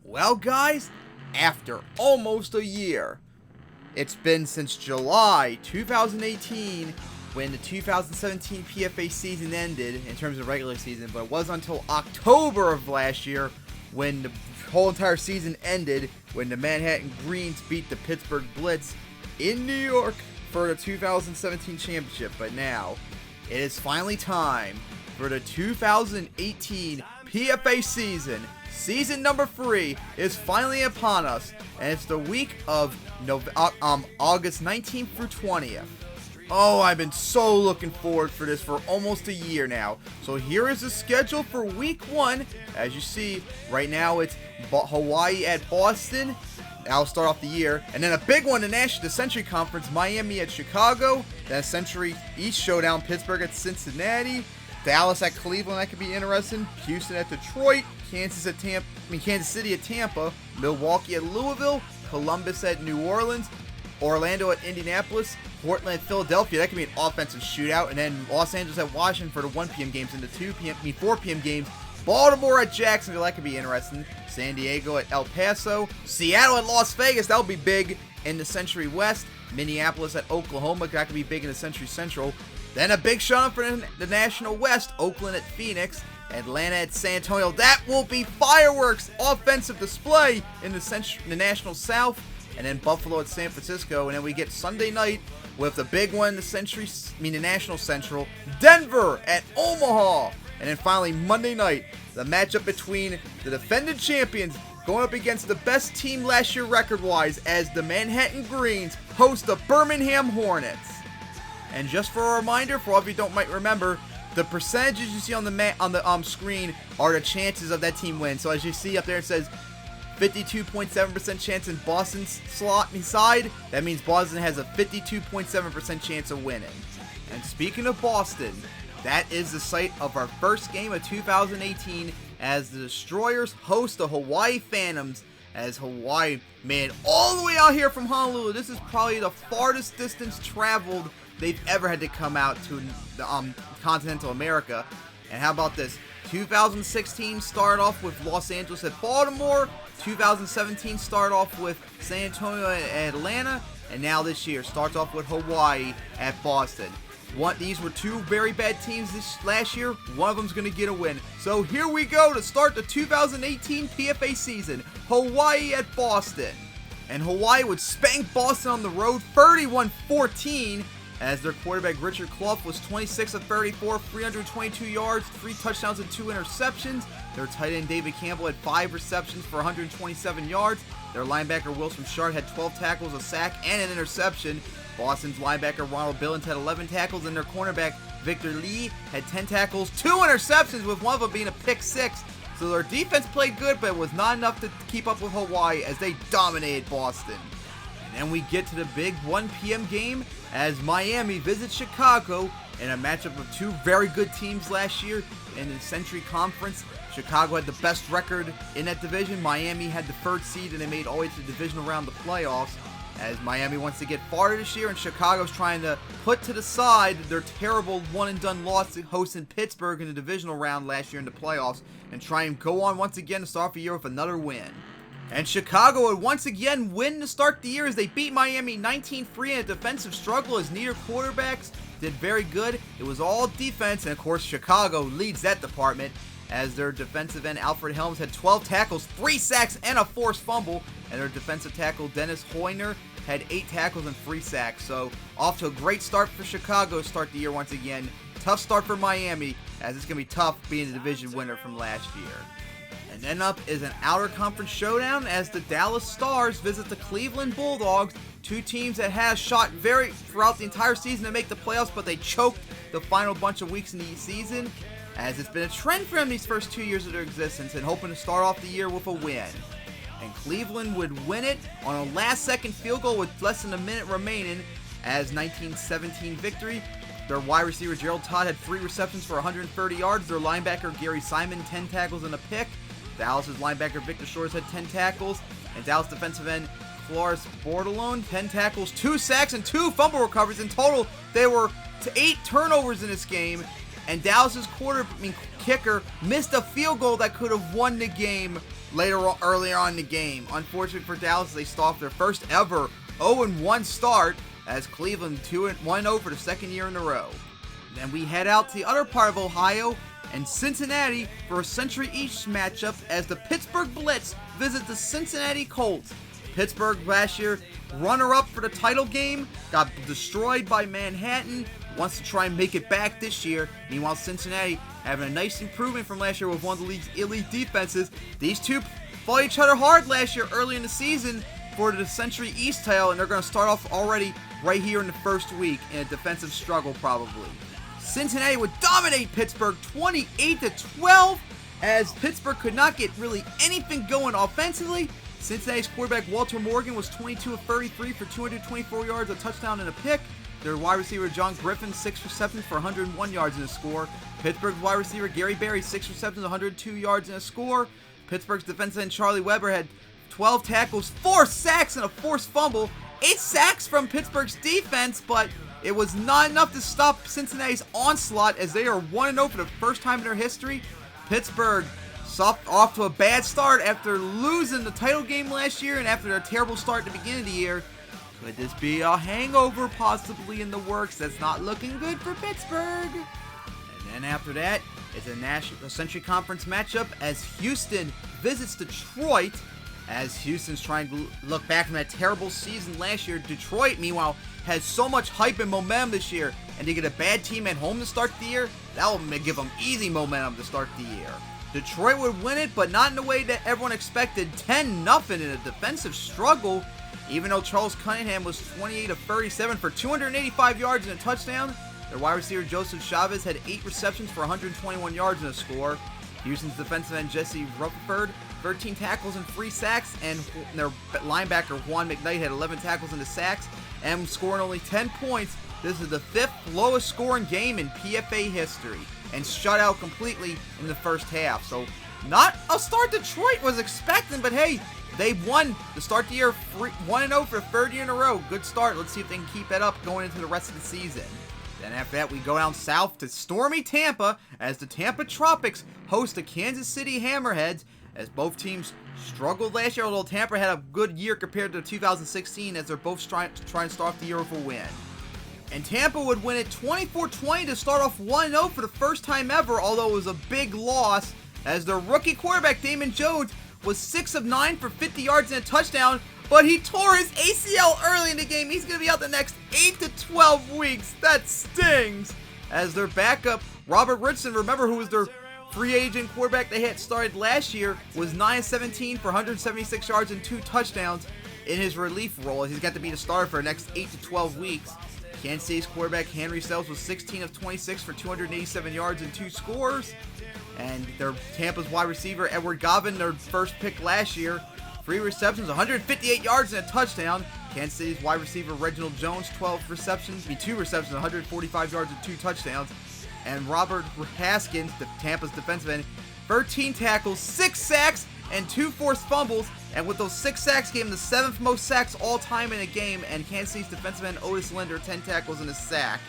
Well, guys, after almost a year, it's been since July 2018 when the 2017 PFA season ended in terms of regular season, but it wasn't until October of last year when the whole entire season ended when the Manhattan Greens beat the Pittsburgh Blitz in New York for the 2017 championship. But now, it is finally time for the 2018 PFA season. Season number 3 is finally upon us, and it's the week of August 19th through 20th. Oh, I've been so looking forward for this for almost a year now. So here is the schedule for week 1. As you see, right now it's Hawaii at Boston. That'll start off the year. And then a big one, the Century Conference, Miami at Chicago. Then Century East Showdown, Pittsburgh at Cincinnati. Dallas at Cleveland, that could be interesting. Houston at Detroit. Kansas City at Tampa. Milwaukee at Louisville. Columbus at New Orleans. Orlando at Indianapolis. Portland at Philadelphia, that could be an offensive shootout. And then Los Angeles at Washington for the 1 p.m. games and the 4 p.m. games. Baltimore at Jacksonville, that could be interesting. San Diego at El Paso. Seattle at Las Vegas, that'll be big in the Century West. Minneapolis at Oklahoma, that could be big in the Century Central. Then a big showdown for the National West. Oakland at Phoenix. Atlanta at San Antonio. That will be fireworks, offensive display in the National South. And then Buffalo at San Francisco. And then we get Sunday night with the big one, the National Central. Denver at Omaha. And then finally Monday night, the matchup between the defending champions going up against the best team last year record-wise as the Manhattan Greens host the Birmingham Hornets. And just for a reminder, for all of you who might remember, the percentages you see on the screen are the chances of that team win. So as you see up there, it says 52.7% chance in Boston's side. That means Boston has a 52.7% chance of winning. And speaking of Boston, that is the site of our first game of 2018 as the Destroyers host the Hawaii Phantoms. As Hawaii made it all the way out here from Honolulu. This is probably the farthest distance traveled they've ever had to come out to continental America. And how about this? 2016 started off with Los Angeles at Baltimore. 2017 started off with San Antonio and Atlanta. And now this year starts off with Hawaii at Boston. These were 2 very bad teams last year. One of them's going to get a win. So here we go to start the 2018 PFA season. Hawaii at Boston. And Hawaii would spank Boston on the road 31-14 as their quarterback Richard Clough was 26 of 34, 322 yards, 3 touchdowns and 2 interceptions. Their tight end David Campbell had 5 receptions for 127 yards. Their linebacker Wilson Shart had 12 tackles, a sack, and an interception. Boston's linebacker Ronald Billings had 11 tackles, and their cornerback Victor Lee had 10 tackles, 2 interceptions, with one of them being a pick 6. So their defense played good, but it was not enough to keep up with Hawaii as they dominated Boston. And then we get to the big 1 p.m. game as Miami visits Chicago in a matchup of 2 very good teams last year in the Century Conference. Chicago had the best record in that division. Miami had the 3rd seed, and they made all the way to the divisional round of the playoffs. As Miami wants to get farther this year, and Chicago's trying to put to the side their terrible one-and-done loss to hosting Pittsburgh in the divisional round last year in the playoffs, and try and go on once again to start the year with another win. And Chicago would once again win to start the year as they beat Miami 19-3 in a defensive struggle as neither quarterbacks did very good. It was all defense, and of course Chicago leads that department as their defensive end Alfred Helms had 12 tackles, 3 sacks, and a forced fumble. And their defensive tackle Dennis Hoyner had 8 tackles and 3 sacks. So off to a great start for Chicago to start the year once again. Tough start for Miami as it's going to be tough being the division winner from last year. And then up is an outer conference showdown as the Dallas Stars visit the Cleveland Bulldogs. 2 teams that had a shot throughout the entire season to make the playoffs, but they choked the final bunch of weeks in the season, as it's been a trend for them these first 2 years of their existence, and hoping to start off the year with a win. And Cleveland would win it on a last-second field goal with less than a minute remaining as 19-17 victory. Their wide receiver Gerald Todd had 3 receptions for 130 yards. Their linebacker Gary Simon 10 tackles and a pick. Dallas's linebacker Victor Shores had 10 tackles, and Dallas defensive end Flores Bordelon 10 tackles, 2 sacks, and 2 fumble recoveries. In total, there were 8 turnovers in this game, and Dallas's kicker missed a field goal that could have won the game earlier on in the game. Unfortunately for Dallas, they stopped their first ever 0-1 start as Cleveland 2-1-0 for the second year in a row. Then we head out to the other part of Ohio and Cincinnati for a Century East matchup as the Pittsburgh Blitz visit the Cincinnati Colts. Pittsburgh last year, runner-up for the title game, got destroyed by Manhattan, wants to try and make it back this year. Meanwhile, Cincinnati having a nice improvement from last year with one of the league's elite defenses. These two fought each other hard last year early in the season for the Century East title, and they're going to start off already right here in the first week in a defensive struggle probably. Cincinnati would dominate Pittsburgh 28-12 as Pittsburgh could not get really anything going offensively. Cincinnati's quarterback Walter Morgan was 22 of 33 for 224 yards, a touchdown, and a pick. Their wide receiver John Griffin, 6 receptions for 101 yards in a score. Pittsburgh's wide receiver Gary Berry, 6 receptions, 102 yards in a score. Pittsburgh's defensive end Charlie Weber had 12 tackles, 4 sacks, and a forced fumble. 8 sacks from Pittsburgh's defense, but it was not enough to stop Cincinnati's onslaught as they are 1-0 for the first time in their history. Pittsburgh off to a bad start after losing the title game last year and after their terrible start at the beginning of the year. Could this be a hangover possibly in the works? That's not looking good for Pittsburgh. And then after that, it's a Century Conference matchup as Houston visits Detroit. As Houston's trying to look back from that terrible season last year. Detroit, meanwhile, has so much hype and momentum this year, and they get a bad team at home to start the year, that will give them easy momentum to start the year. Detroit would win it, but not in the way that everyone expected, 10-0 in a defensive struggle, even though Charles Cunningham was 28 of 37 for 285 yards and a touchdown. Their wide receiver Joseph Chavez had 8 receptions for 121 yards in a score. Houston's defensive end Jesse Rutherford, 13 tackles and 3 sacks, and their linebacker Juan McKnight had 11 tackles and a sacks, and scoring only 10 points. This is the 5th lowest scoring game in PFA history, and shut out completely in the first half. So not a start Detroit was expecting, but hey, they won to start the year 1-0 for the third year in a row. Good start. Let's see if they can keep it up going into the rest of the season. Then after that, we go down south to stormy Tampa as the Tampa Tropics host the Kansas City Hammerheads as both teams struggled last year, although Tampa had a good year compared to 2016 as they're both trying to start off the year with a win. And Tampa would win it 24-20 to start off 1-0 for the first time ever, although it was a big loss as their rookie quarterback Damon Jones was 6 of 9 for 50 yards and a touchdown, but he tore his ACL early in the game. He's going to be out the next 8 to 12 weeks. That stings. As their backup, Robert Richardson, remember, who was their free agent quarterback they had started last year, was 9 of 17 for 176 yards and 2 touchdowns in his relief role. He's got to be the starter for the next 8 to 12 weeks. Kansas City's quarterback Henry Sells was 16 of 26 for 287 yards and 2 scores. And their Tampa's wide receiver Edward Govin, their first pick last year, 3 receptions, 158 yards and a touchdown. Kansas City's wide receiver Reginald Jones, 2 receptions, 145 yards and 2 touchdowns. And Robert Haskins, Tampa's defensive end, 13 tackles, 6 sacks, and 2 forced fumbles. And with those 6 sacks, gave him the 7th most sacks all time in a game. And Kansas City's defensive end Otis Linder, 10 tackles and a sack.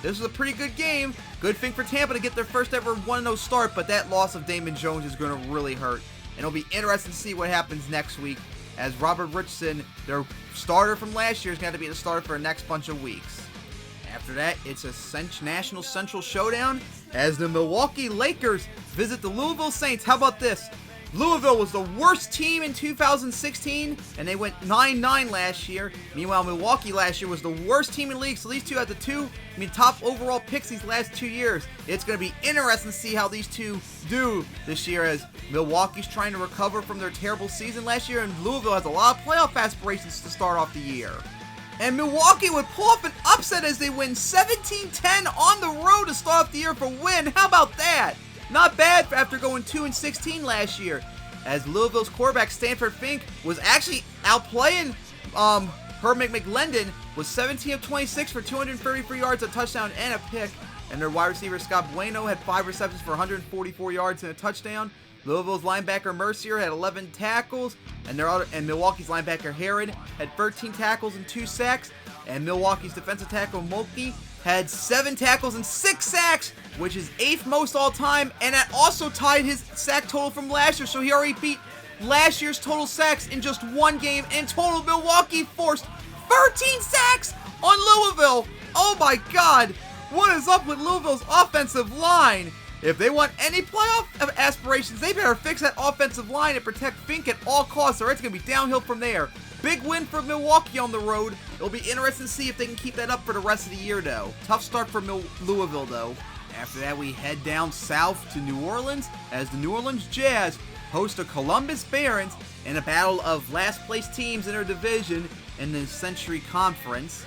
This was a pretty good game. Good thing for Tampa to get their first ever 1-0 start, but that loss of Damon Jones is going to really hurt. And it'll be interesting to see what happens next week, as Robert Richardson, their starter from last year, is going to be the starter for the next bunch of weeks. After that, it's a National Central Showdown as the Milwaukee Lakers visit the Louisville Saints. How about this? Louisville was the worst team in 2016, and they went 9-9 last year. Meanwhile, Milwaukee last year was the worst team in the league, so these two had the top overall picks these last 2 years. It's going to be interesting to see how these two do this year, as Milwaukee's trying to recover from their terrible season last year, and Louisville has a lot of playoff aspirations to start off the year. And Milwaukee would pull off an upset as they win 17-10 on the road to start off the year for a win. How about that? Not bad after going 2-16 last year, as Louisville's quarterback Stanford Fink was actually outplaying Herman McLendon, was 17 of 26 for 233 yards, a touchdown, and a pick. And their wide receiver Scott Bueno had 5 receptions for 144 yards and a touchdown. Louisville's linebacker Mercier had 11 tackles, and Milwaukee's linebacker Herod had 13 tackles and 2 sacks. And Milwaukee's defensive tackle Mulkey had 7 tackles and 6 sacks which is 8th most all time, and that also tied his sack total from last year, so he already beat last year's total sacks in just one game. In total, Milwaukee forced 13 sacks on Louisville. Oh my God, what is up with Louisville's offensive line? If they want any playoff aspirations, they better fix that offensive line and protect Fink at all costs, or it's going to be downhill from there. Big win for Milwaukee on the road. It'll be interesting to see if they can keep that up for the rest of the year, though. Tough start for Louisville, though. After that, we head down south to New Orleans as the New Orleans Jazz host the Columbus Barons in a battle of last-place teams in their division in the Century Conference.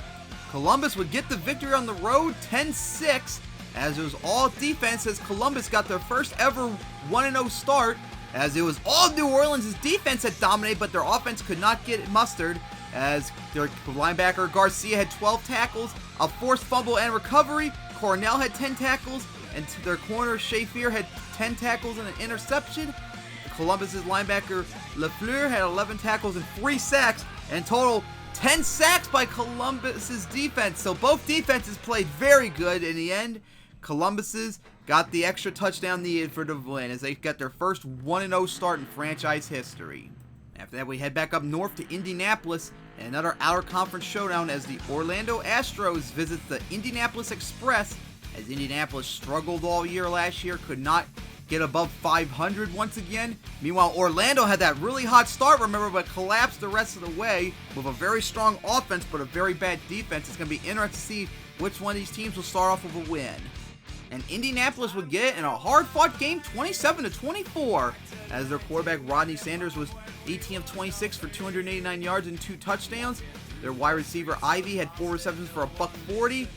Columbus would get the victory on the road 10-6, as it was all defense, as Columbus got their first ever 1-0 start, as it was all New Orleans' defense that dominated, but their offense could not get mustered, as their linebacker Garcia had 12 tackles, a forced fumble and recovery. Cornell had 10 tackles, and their corner Shafir had 10 tackles and an interception. Columbus' linebacker Lafleur had 11 tackles and 3 sacks, and total 10 sacks by Columbus' defense. So both defenses played very good in the end. Columbus's got the extra touchdown needed for the win, as they got their first 1-0 start in franchise history. After that, we head back up north to Indianapolis, and another outer conference showdown as the Orlando Astros visit the Indianapolis Express, as Indianapolis struggled all year last year, could not get above 500 once again. Meanwhile, Orlando had that really hot start, remember, but collapsed the rest of the way with a very strong offense but a very bad defense. It's going to be interesting to see which one of these teams will start off with a win. And Indianapolis would get it in a hard-fought game, 27-24, as their quarterback Rodney Sanders was 18 of 26 for 289 yards and 2 touchdowns. Their wide receiver Ivy had 4 receptions for $140.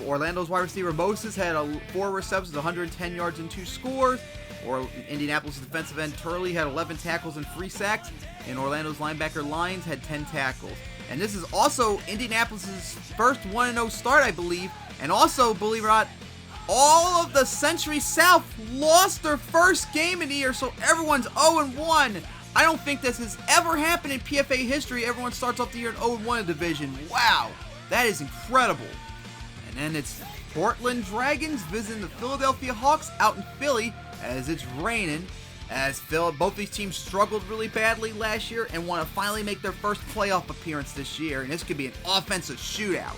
Orlando's wide receiver Moses had 4 receptions, 110 yards and 2 scores. Or Indianapolis' defensive end Turley had 11 tackles and 3 sacks, and Orlando's linebacker Lyons had 10 tackles. And this is also Indianapolis' first 1-0 start, I believe. And also, believe it or not, all of the Century South lost their first game in the year, so everyone's 0-1. I don't think this has ever happened in PFA history. Everyone starts off the year in 0-1 in the division. Wow, that is incredible. And then it's Portland Dragons visiting the Philadelphia Hawks out in Philly, as it's raining. As both these teams struggled really badly last year and want to finally make their first playoff appearance this year, and this could be an offensive shootout.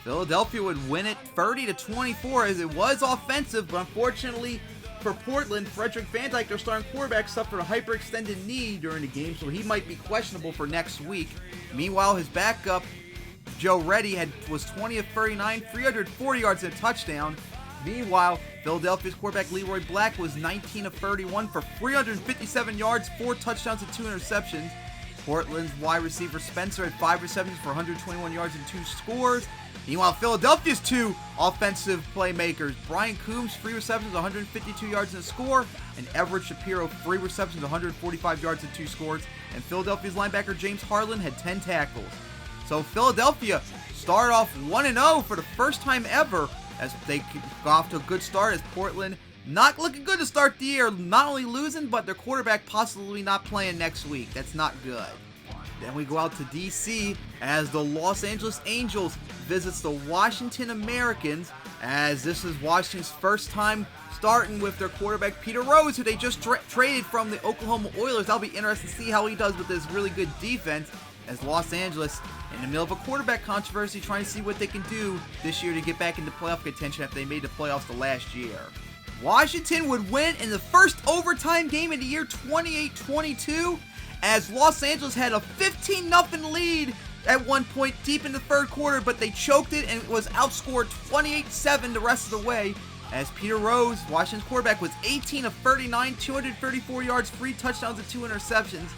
Philadelphia would win it 30-24, as it was offensive, but unfortunately for Portland, Frederick Van Dyke, their starting quarterback, suffered a hyperextended knee during the game, so he might be questionable for next week. Meanwhile, his backup, Joe Reddy, was 20 of 39, 340 yards and a touchdown. Meanwhile, Philadelphia's quarterback Leroy Black was 19 of 31 for 357 yards, 4 touchdowns and 2 interceptions. Portland's wide receiver Spencer had 5 receptions for 121 yards and 2 scores. Meanwhile, Philadelphia's 2 offensive playmakers, Brian Coombs, 3 receptions, 152 yards and a score, and Everett Shapiro, 3 receptions, 145 yards and 2 scores. And Philadelphia's linebacker James Harlan had 10 tackles. So Philadelphia started off 1-0 for the first time ever, as they got off to a good start, as Portland not looking good to start the year, not only losing, but their quarterback possibly not playing next week. That's not good. Then we go out to D.C. as the Los Angeles Angels visits the Washington Americans, as this is Washington's first time starting with their quarterback Peter Rose, who they just traded from the Oklahoma Oilers. That'll be interesting to see how he does with this really good defense, as Los Angeles in the middle of a quarterback controversy, trying to see what they can do this year to get back into playoff contention after they made the playoffs the last year. Washington would win in the first overtime game of the year, 28-22, as Los Angeles had a 15-0 lead at one point deep in the third quarter, but they choked it and was outscored 28-7 the rest of the way, as Peter Rose, Washington's quarterback, was 18 of 39, 234 yards, 3 touchdowns and 2 interceptions.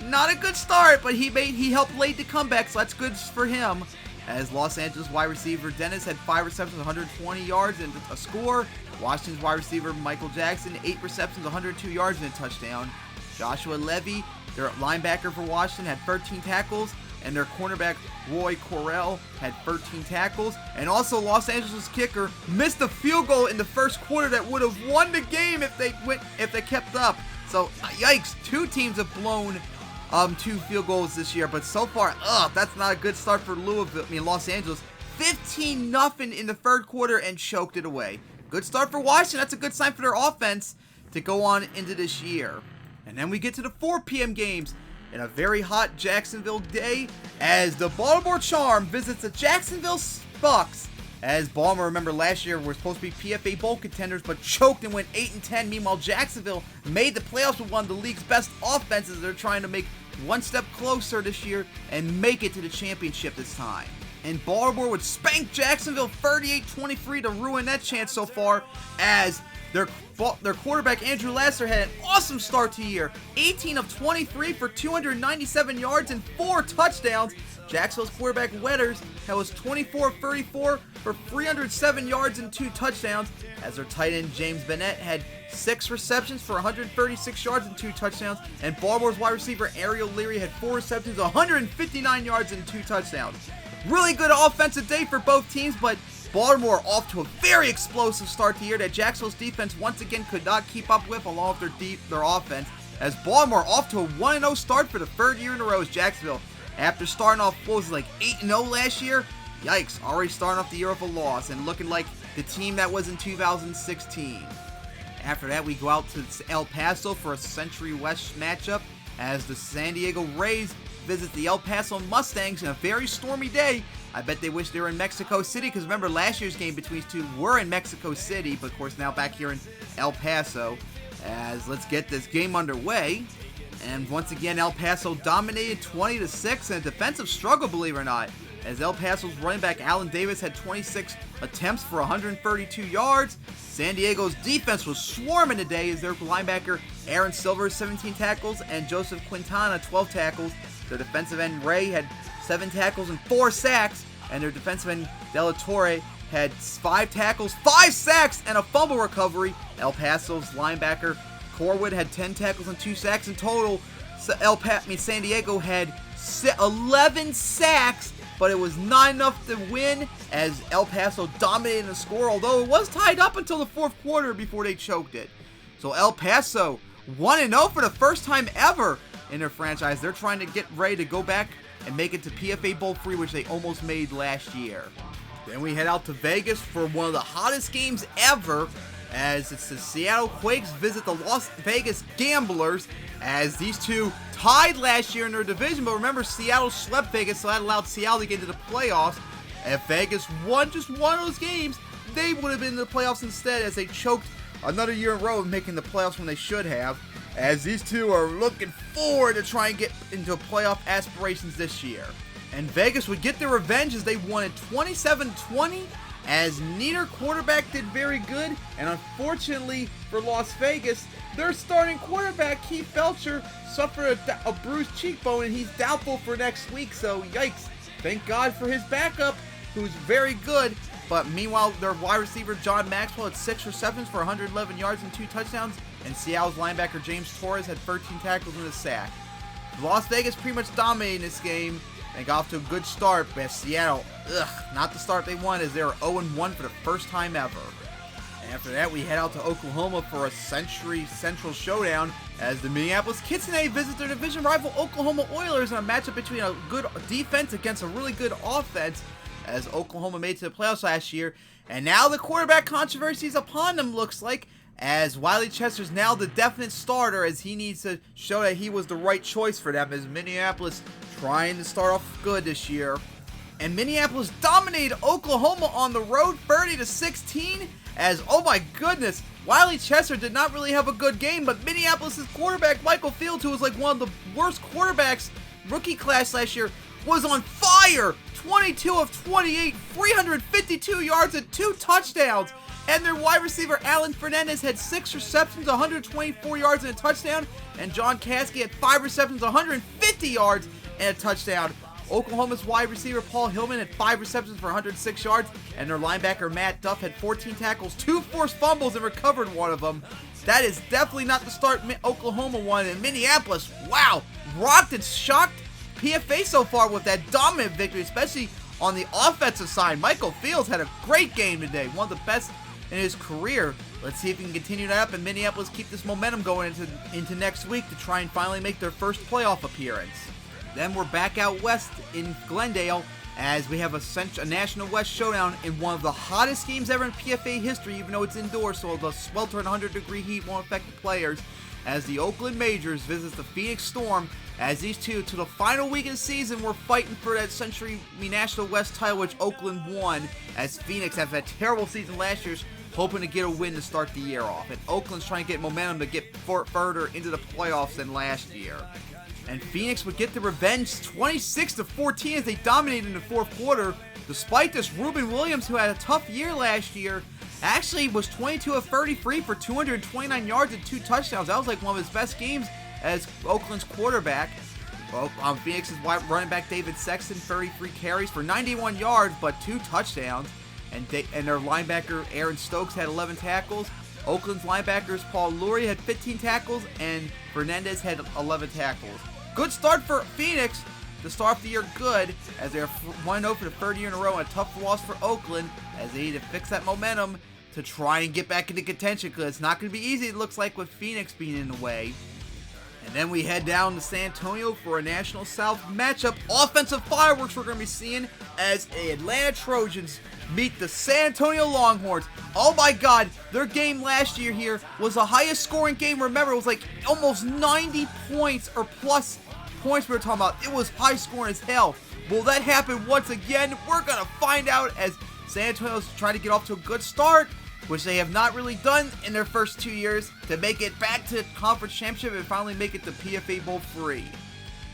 Not a good start, but he helped lead the comeback, so that's good for him. As Los Angeles wide receiver Dennis had 5 receptions, 120 yards and a score. Washington's wide receiver Michael Jackson, 8 receptions, 102 yards and a touchdown. Joshua Levy, their linebacker for Washington, had 13 tackles, and their cornerback Roy Correll had 13 tackles. And also Los Angeles kicker missed a field goal in the first quarter that would have won the game if they kept up. So yikes, 2 teams have blown 2 field goals this year, but so far, that's not a good start for Los Angeles. 15-0 in the third quarter and choked it away. Good start for Washington. That's a good sign for their offense to go on into this year. And then we get to the 4 p.m. games in a very hot Jacksonville day as the Baltimore Charm visits the Jacksonville Bucks. As Baltimore, remember last year, were supposed to be PFA Bowl contenders, but choked and went 8-10. Meanwhile, Jacksonville made the playoffs with one of the league's best offenses. They're trying to make one step closer this year and make it to the championship this time. And Baltimore would spank Jacksonville 38-23 to ruin that chance so far, as their quarterback Andrew Lasser had an awesome start to the year. 18 of 23 for 297 yards and 4 touchdowns. Jacksonville's quarterback Wetters was 24 of 34 for 307 yards and 2 touchdowns, as their tight end James Bennett had 6 receptions for 136 yards and 2 touchdowns, and Baltimore's wide receiver Ariel Leary had 4 receptions, 159 yards and 2 touchdowns. Really good offensive day for both teams, but Baltimore off to a very explosive start to the year that Jacksonville's defense once again could not keep up with, along with their offense, as Baltimore off to a 1-0 start for the 3rd year in a row as Jacksonville, after starting off like 8-0 last year, yikes, already starting off the year with a loss and looking like the team that was in 2016. After that, we go out to El Paso for a Century West matchup as the San Diego Rays visit the El Paso Mustangs in a very stormy day. I bet they wish they were in Mexico City, because remember last year's game between these two were in Mexico City, but of course now back here in El Paso. As let's get this game underway. And once again, El Paso dominated 20-6 in a defensive struggle, believe it or not, as El Paso's running back Allen Davis had 26 attempts for 132 yards. San Diego's defense was swarming today as their linebacker Aaron Silver 17 tackles and Joseph Quintana 12 tackles. Their defensive end Ray had 7 tackles and 4 sacks, and their defensive end De La Torre had 5 tackles, 5 sacks, and a fumble recovery. El Paso's linebacker Corwood had 10 tackles and 2 sacks in total. San Diego had 11 sacks, but it was not enough to win as El Paso dominated the score, although it was tied up until the 4th quarter before they choked it. So El Paso 1-0 for the first time ever in their franchise. They're trying to get ready to go back and make it to PFA Bowl 3, which they almost made last year. Then we head out to Vegas for one of the hottest games ever, as it's the Seattle Quakes visit the Las Vegas Gamblers, as these two tied last year in their division. But remember, Seattle swept Vegas, so that allowed Seattle to get into the playoffs. If Vegas won just one of those games, they would have been in the playoffs instead, as they choked another year in a row of making the playoffs when they should have, as these two are looking forward to try and get into playoff aspirations this year. And Vegas would get their revenge as they won it 27-20, as neither quarterback did very good, and unfortunately for Las Vegas, their starting quarterback Keith Belcher suffered a bruised cheekbone, and he's doubtful for next week, so yikes. Thank God for his backup, who's very good. But meanwhile, their wide receiver John Maxwell had 6 receptions for 111 yards and 2 touchdowns, and Seattle's linebacker James Torres had 13 tackles and a sack. Las Vegas pretty much dominated this game and got off to a good start, but Seattle, not the start they wanted, as they were 0-1 for the first time ever. And after that, we head out to Oklahoma for a Century Central showdown, as the Minneapolis Cincinnati visit their division rival Oklahoma Oilers in a matchup between a good defense against a really good offense, as Oklahoma made it to the playoffs last year. And now the quarterback controversy is upon them, looks like, as Wiley Chester's now the definite starter, as he needs to show that he was the right choice for them, as Minneapolis trying to start off good this year. And Minneapolis dominated Oklahoma on the road 30-16, as, oh my goodness, Wiley Chester did not really have a good game, but Minneapolis' quarterback Michael Fields, who was like one of the worst quarterbacks rookie class last year, was on fire. 22 of 28, 352 yards and 2 touchdowns. And their wide receiver Alan Fernandez had 6 receptions, 124 yards and a touchdown. And John Caskey had 5 receptions, 150 yards and a touchdown. Oklahoma's wide receiver Paul Hillman had 5 receptions for 106 yards. And their linebacker Matt Duff had 14 tackles, 2 forced fumbles, and recovered one of them. That is definitely not the start Oklahoma wanted. And Minneapolis, wow, rocked and shocked PFA so far with that dominant victory, especially on the offensive side. Michael Fields had a great game today, one of the best in his career. Let's see if he can continue that up and Minneapolis keep this momentum going into next week to try and finally make their first playoff appearance. Then we're back out west in Glendale as we have a National West showdown in one of the hottest games ever in PFA history, even though it's indoors, so the sweltering 100-degree heat won't affect the players, as the Oakland Majors visits the Phoenix Storm, as these two, to the final week of the season, were fighting for that National West title, which Oakland won, as Phoenix, after that terrible season last year, hoping to get a win to start the year off. And Oakland's trying to get momentum to get further into the playoffs than last year. And Phoenix would get the revenge 26-14 as they dominated in the fourth quarter. Despite this, Ruben Williams, who had a tough year last year, actually was 22 of 33 for 229 yards and 2 touchdowns. That was like one of his best games as Oakland's quarterback. Well, Phoenix's running back David Sexton, 33 carries for 91 yards, but 2 touchdowns. And their linebacker Aaron Stokes had 11 tackles. Oakland's linebackers Paul Lurie had 15 tackles, and Fernandez had 11 tackles. Good start for Phoenix to start off the year good, as they're 1-0 for the third year in a row, and a tough loss for Oakland, as they need to fix that momentum to try and get back into contention, because it's not going to be easy, it looks like, with Phoenix being in the way. And then we head down to San Antonio for a National South matchup. Offensive fireworks we're going to be seeing as the Atlanta Trojans meet the San Antonio Longhorns. Oh my God, their game last year here was the highest scoring game. Remember, it was like almost 90 points or plus points we were talking about. It was high scoring as hell. Will that happen once again? We're going to find out, as San Antonio's trying to get off to a good start, which they have not really done in their first 2 years, to make it back to conference championship and finally make it to PFA Bowl 3.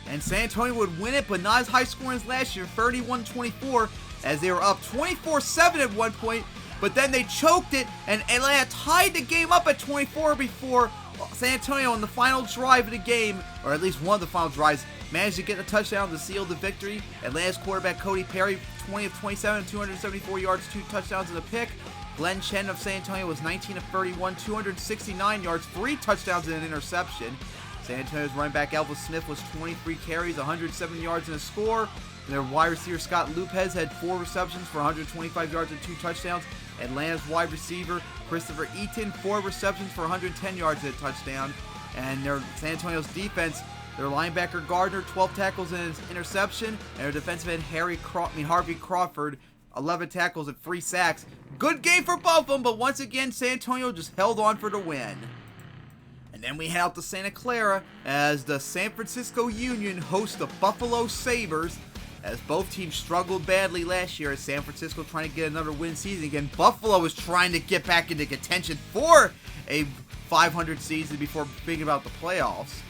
And San Antonio would win it, but not as high scoring as last year, 31-24, as they were up 24-7 at one point, but then they choked it, and Atlanta tied the game up at 24 before San Antonio on the final drive of the game, or at least one of the final drives, managed to get a touchdown to seal the victory. Atlanta's quarterback Cody Perry, 20 of 27, 274 yards, 2 touchdowns and a pick. Glenn Chen of San Antonio was 19 of 31, 269 yards, 3 touchdowns and an interception. San Antonio's running back Elvis Smith was 23 carries, 107 yards and a score. And their wide receiver Scott Lopez had 4 receptions for 125 yards and 2 touchdowns. Atlanta's wide receiver Christopher Eaton, 4 receptions for 110 yards and a touchdown. And their San Antonio's defense, their linebacker Gardner, 12 tackles and an interception. And their defensive end Harvey Crawford, 11 tackles and 3 sacks. Good game for both of them, but once again, San Antonio just held on for the win. And then we head out to Santa Clara as the San Francisco Union hosts the Buffalo Sabres, as both teams struggled badly last year, as San Francisco trying to get another win season again. Buffalo is trying to get back into contention for a 500 season before thinking about the playoffs.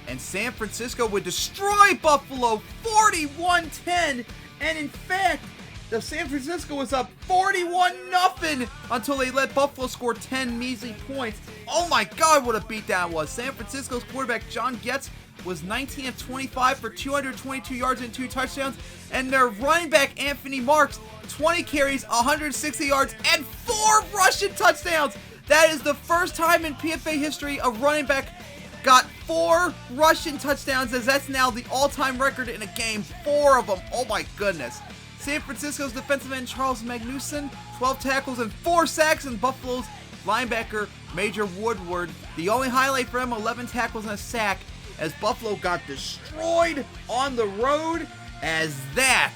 And San Francisco would destroy Buffalo 41-10, and in fact, the San Francisco was up 41-0 until they let Buffalo score 10 measly points. Oh my God, what a beatdown it was. San Francisco's quarterback John Getz was 19 of 25 for 222 yards and 2 touchdowns. And their running back Anthony Marks, 20 carries, 160 yards, and 4 rushing touchdowns. That is the first time in PFA history a running back got 4 rushing touchdowns, as that's now the all-time record in a game. 4 of them. Oh my goodness. San Francisco's defensive end Charles Magnuson, 12 tackles and 4 sacks, and Buffalo's linebacker Major Woodward, the only highlight for him, 11 tackles and a sack, as Buffalo got destroyed on the road, as that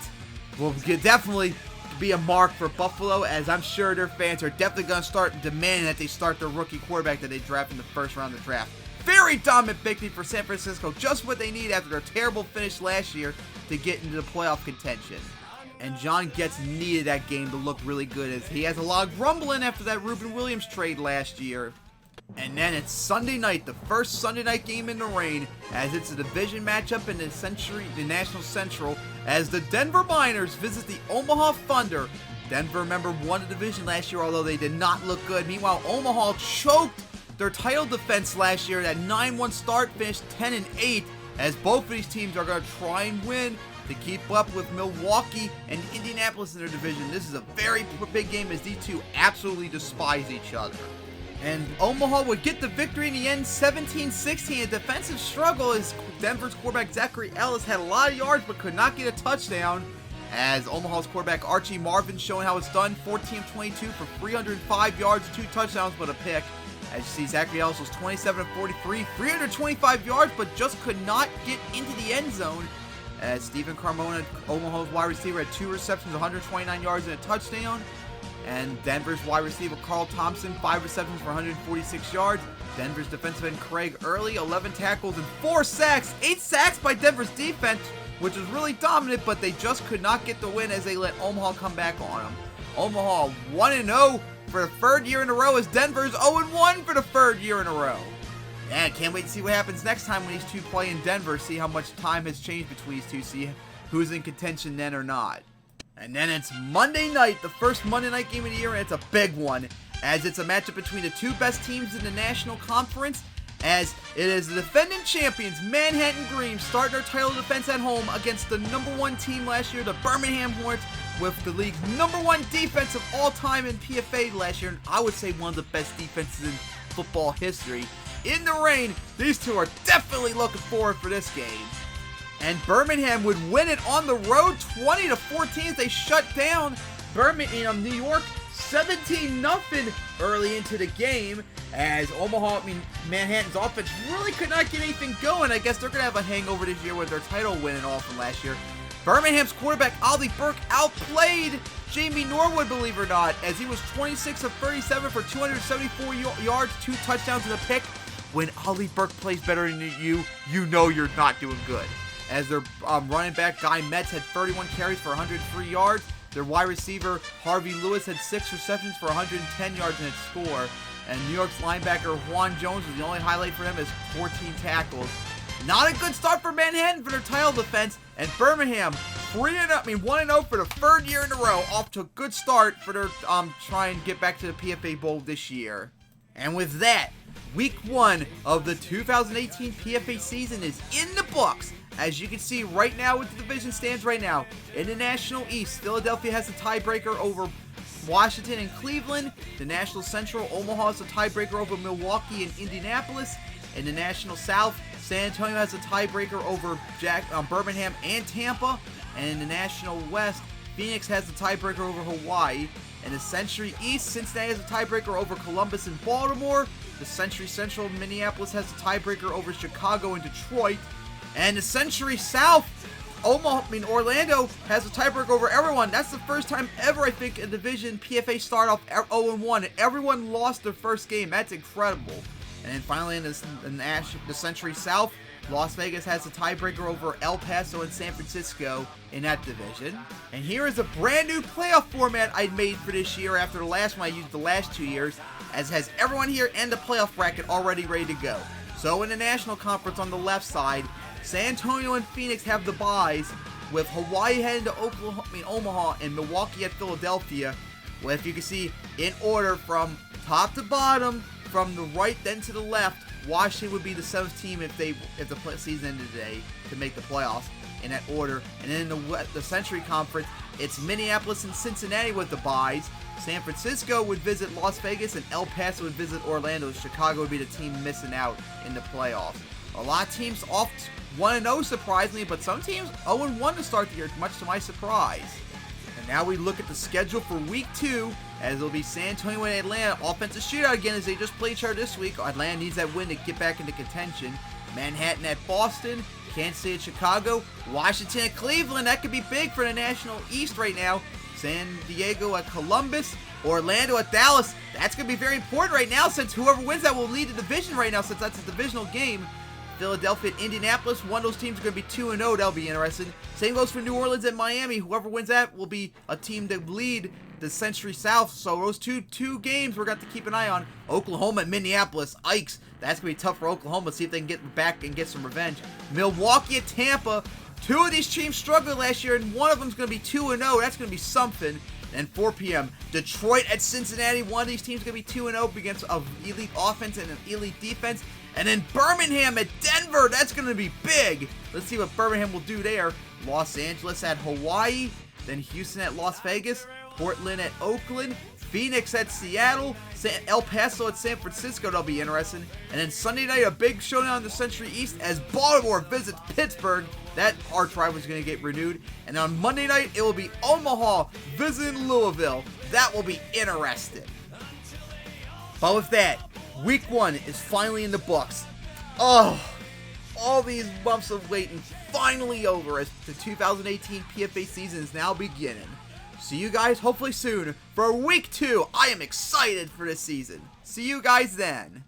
will definitely be a mark for Buffalo, as I'm sure their fans are definitely going to start demanding that they start their rookie quarterback that they draft in the first round of the draft. Very dominant victory for San Francisco, just what they need after their terrible finish last year to get into the playoff contention. And John Getz needed that game to look really good, as he has a lot of grumbling after that Ruben Williams trade last year. And then it's Sunday night, the first Sunday night game in the rain, as it's a division matchup in the National Central, as the Denver Miners visit the Omaha Thunder. Denver, remember, won the division last year, although they did not look good. Meanwhile, Omaha choked their title defense last year. That 9-1 start finished 10-8, as both of these teams are going to try and win to keep up with Milwaukee and Indianapolis in their division. This is a very big game, as these two absolutely despise each other. And Omaha would get the victory in the end, 17-16. A defensive struggle, as Denver's quarterback Zachary Ellis had a lot of yards but could not get a touchdown, as Omaha's quarterback Archie Marvin showing how it's done, 14 of 22 for 305 yards, 2 touchdowns but a pick. As you see, Zachary Ellis was 27 of 43, 325 yards, but just could not get into the end zone, as Stephen Carmona, Omaha's wide receiver, had 2 receptions, 129 yards, and a touchdown. And Denver's wide receiver Carl Thompson, 5 receptions for 146 yards. Denver's defensive end Craig Early, 11 tackles and 4 sacks. 8 sacks by Denver's defense, which was really dominant, but they just could not get the win as they let Omaha come back on them. Omaha 1-0 for the 3rd year in a row, as Denver's 0-1 for the 3rd year in a row. Yeah, can't wait to see what happens next time when these two play in Denver, see how much time has changed between these two, see who's in contention then or not. And then it's Monday night, the first Monday night game of the year, and it's a big one, as it's a matchup between the 2 best teams in the National Conference, as it is the defending champions, Manhattan Green, starting their title defense at home against the #1 team last year, the Birmingham Hornets, with the league's #1 defense of all time in PFA last year, and I would say one of the best defenses in football history. In the rain, these two are definitely looking forward for this game. And Birmingham would win it on the road 20-14 as they shut down New York 17-0 early into the game, as Manhattan's offense really could not get anything going. I guess they're going to have a hangover this year with their title win and all from last year. Birmingham's quarterback Ollie Burke outplayed Jamie Norwood, believe it or not, as he was 26 of 37 for 274 yards, 2 touchdowns and a pick. When Ollie Burke plays better than you, you know you're not doing good. As their running back Guy Metz had 31 carries for 103 yards. Their wide receiver Harvey Lewis had 6 receptions for 110 yards in its score. And New York's linebacker Juan Jones was the only highlight for them, as 14 tackles. Not a good start for Manhattan for their title defense, and Birmingham 1-0 for the 3rd year in a row, off to a good start for their try and get back to the PFA Bowl this year. And with that, Week 1 of the 2018 PFA season is in the books. As you can see right now with the division stands right now, in the National East, Philadelphia has a tiebreaker over Washington and Cleveland. The National Central, Omaha has a tiebreaker over Milwaukee and Indianapolis. In the National South, San Antonio has a tiebreaker over Birmingham and Tampa. And in the National West, Phoenix has a tiebreaker over Hawaii. In the Century East, Cincinnati has a tiebreaker over Columbus and Baltimore. The Century Central, Minneapolis has a tiebreaker over Chicago and Detroit. And the Century South, Orlando has a tiebreaker over everyone. That's the first time ever, I think, a division PFA started off 0-1, and everyone lost their first game. That's incredible. And then finally in the Century South, Las Vegas has a tiebreaker over El Paso and San Francisco in that division. And here is a brand new playoff format I made for this year after the last one I used the last 2 years, as has everyone here and the playoff bracket already ready to go. So in the National Conference on the left side, San Antonio and Phoenix have the byes, with Hawaii heading to Omaha and Milwaukee at Philadelphia. Well, if you can see, in order from top to bottom, from the right then to the left, Washington would be the 7th team if the season ended today to make the playoffs in that order. And then in the Century Conference, it's Minneapolis and Cincinnati with the byes. San Francisco would visit Las Vegas, and El Paso would visit Orlando. Chicago would be the team missing out in the playoffs. A lot of teams off 1-0 surprisingly, but some teams 0-1 to start the year, much to my surprise. And now we look at the schedule for Week 2, as it'll be San Antonio and Atlanta. Offensive shootout again, as they just played each other this week. Atlanta needs that win to get back into contention. Manhattan at Boston, Kansas City at Chicago, Washington at Cleveland. That could be big for the National East right now. San Diego at Columbus, Orlando at Dallas. That's going to be very important right now, since whoever wins that will lead the division right now, since that's a divisional game. Philadelphia at Indianapolis, one of those teams is going to be 2-0. That'll be interesting. Same goes for New Orleans and Miami. Whoever wins that will be a team that lead the Century South. So those two games we're going to have to keep an eye on. Oklahoma and Minneapolis. Yikes. That's going to be tough for Oklahoma. See if they can get back and get some revenge. Milwaukee at Tampa. 2 of these teams struggled last year, and one of them is going to be 2-0. That's going to be something. And 4 p.m., Detroit at Cincinnati. One of these teams is going to be 2-0 against an elite offense and an elite defense. And then Birmingham at Denver. That's going to be big. Let's see what Birmingham will do there. Los Angeles at Hawaii. Then Houston at Las Vegas. Portland at Oakland. Phoenix at Seattle. El Paso at San Francisco. That'll be interesting. And then Sunday night, a big showdown in the Century East as Baltimore visits Pittsburgh. That arch rivalry is going to get renewed. And on Monday night, it will be Omaha visiting Louisville. That will be interesting. But with that, Week 1 is finally in the books. Oh, all these months of waiting finally over as the 2018 PFA season is now beginning. See you guys hopefully soon for week 2. I am excited for this season. See you guys then.